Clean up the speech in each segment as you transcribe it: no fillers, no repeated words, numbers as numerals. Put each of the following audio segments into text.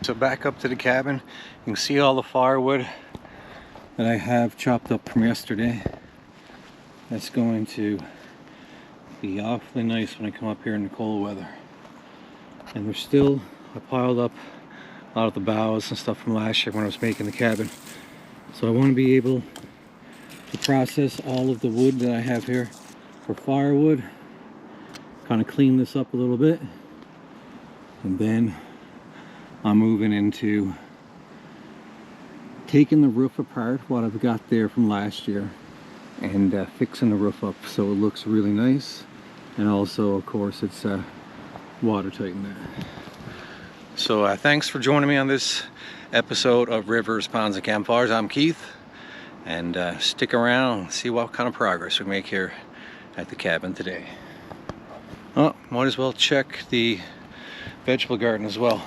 So back up to the cabin, you can see all the firewood that I have chopped up from yesterday. That's going to be awfully nice when I come up here in the cold weather. And there's still, I piled up a lot of the boughs and stuff from last year when I was making the cabin. So I want to be able to process all of the wood that I have here for firewood, kind of clean this up a little bit, and then I'm moving into taking the roof apart, what I've got there from last year, and fixing the roof up so it looks really nice, and also of course it's watertight in there. So thanks for joining me on this episode of Rivers, Ponds, and Campfires. I'm Keith, and stick around and see what kind of progress we make here at the cabin today. Oh, might as well check the vegetable garden as well.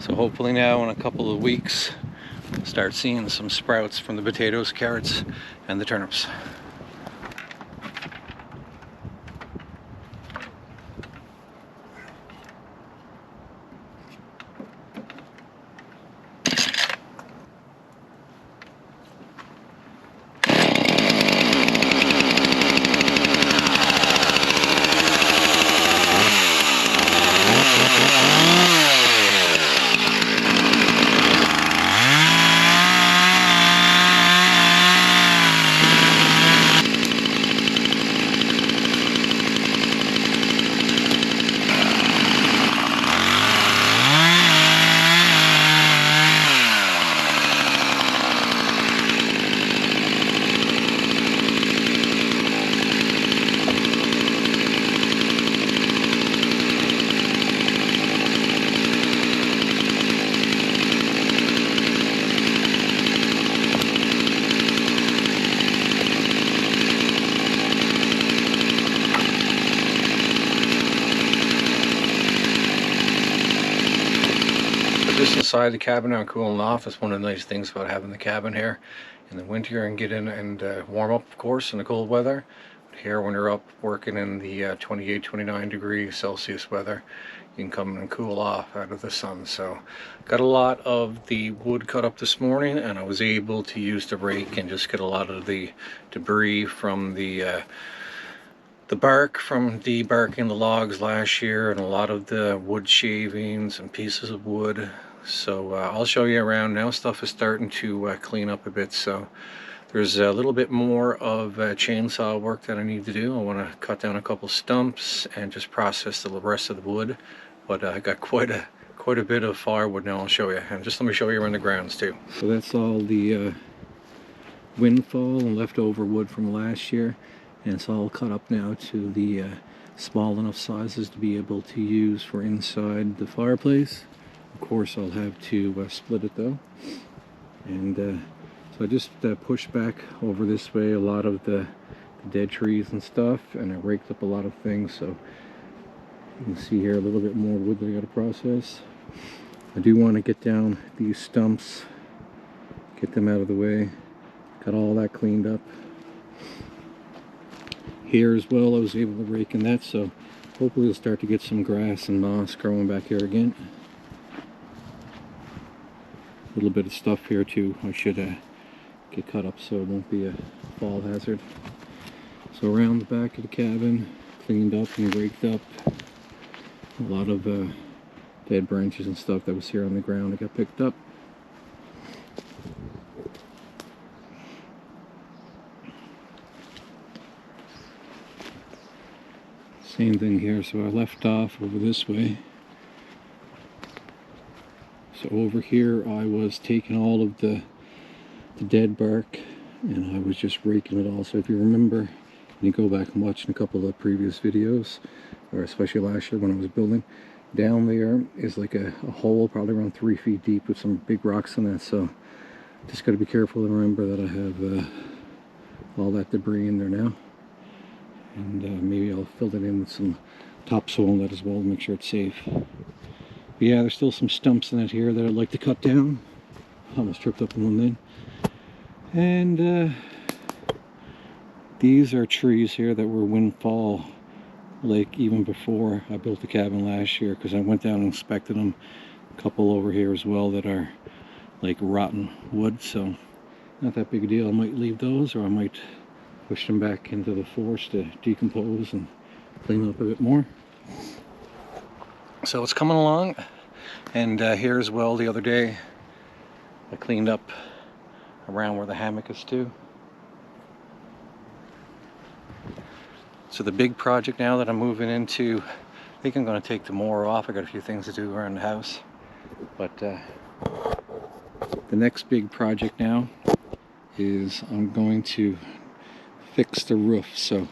So hopefully now in a couple of weeks we'll start seeing some sprouts from the potatoes, carrots, and the turnips. Just inside the cabin now, cooling off. It's one of the nice things about having the cabin here in the winter and get in and warm up, of course, in the cold weather. But here, when you're up working in the 28, 29 degree Celsius weather, you can come and cool off out of the sun. So got a lot of the wood cut up this morning, and I was able to use the rake and just get a lot of the debris from the bark from debarking the logs last year, and a lot of the wood shavings and pieces of wood. So I'll show you around now. Stuff is starting to clean up a bit, so there's a little bit more of chainsaw work that I need to do. I want to cut down a couple stumps and just process the rest of the wood, but I got quite a bit of firewood now. I'll show you, and just let me show you around the grounds too. So that's all the windfall and leftover wood from last year, and it's all cut up now to the small enough sizes to be able to use for inside the fireplace. Of course I'll have to split it though, and so I just pushed back over this way a lot of the dead trees and stuff, and I raked up a lot of things. So you can see here a little bit more wood that I got to process. I do want to get down these stumps, get them out of the way. Got all that cleaned up. Here as well, I was able to rake in that, so hopefully we'll start to get some grass and moss growing back here again. A little bit of stuff here too I should get cut up so it won't be a fall hazard. So around the back of the cabin, cleaned up and raked up. A lot of dead branches and stuff that was here on the ground that got picked up. Same thing here, so I left off over this way. So over here I was taking all of the dead bark and I was just raking it all. So if you remember, you go back and watch a couple of previous videos, or especially last year when I was building, down there is like a hole probably around 3 feet deep with some big rocks in it. So just got to be careful and remember that I have all that debris in there now. And maybe I'll fill it in with some topsoil and that as well to make sure it's safe. But yeah, there's still some stumps in it here that I'd like to cut down. Almost tripped up on one then. And These are trees here that were windfall, like even before I built the cabin last year, because I went down and inspected them. A couple over here as well that are like rotten wood, so not that big a deal. I might leave those, or I might push them back into the forest to decompose and clean them up a bit more. So it's coming along. And here as well, the other day I cleaned up around where the hammock is too. So the big project now that I'm moving into, I think I'm going to take tomorrow off. I got a few things to do around the house, but the next big project now is I'm going to fix the roof. So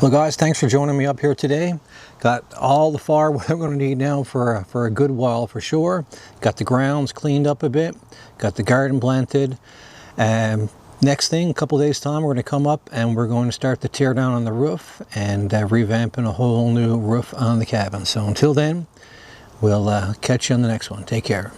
well guys, thanks for joining me up here today. Got all the firewood I'm going to need now for a good while for sure. Got the grounds cleaned up a bit. Got the garden planted. Next thing, a couple days time, we're going to come up and we're going to start the tear down on the roof and revamping a whole new roof on the cabin. So until then, we'll catch you on the next one. Take care.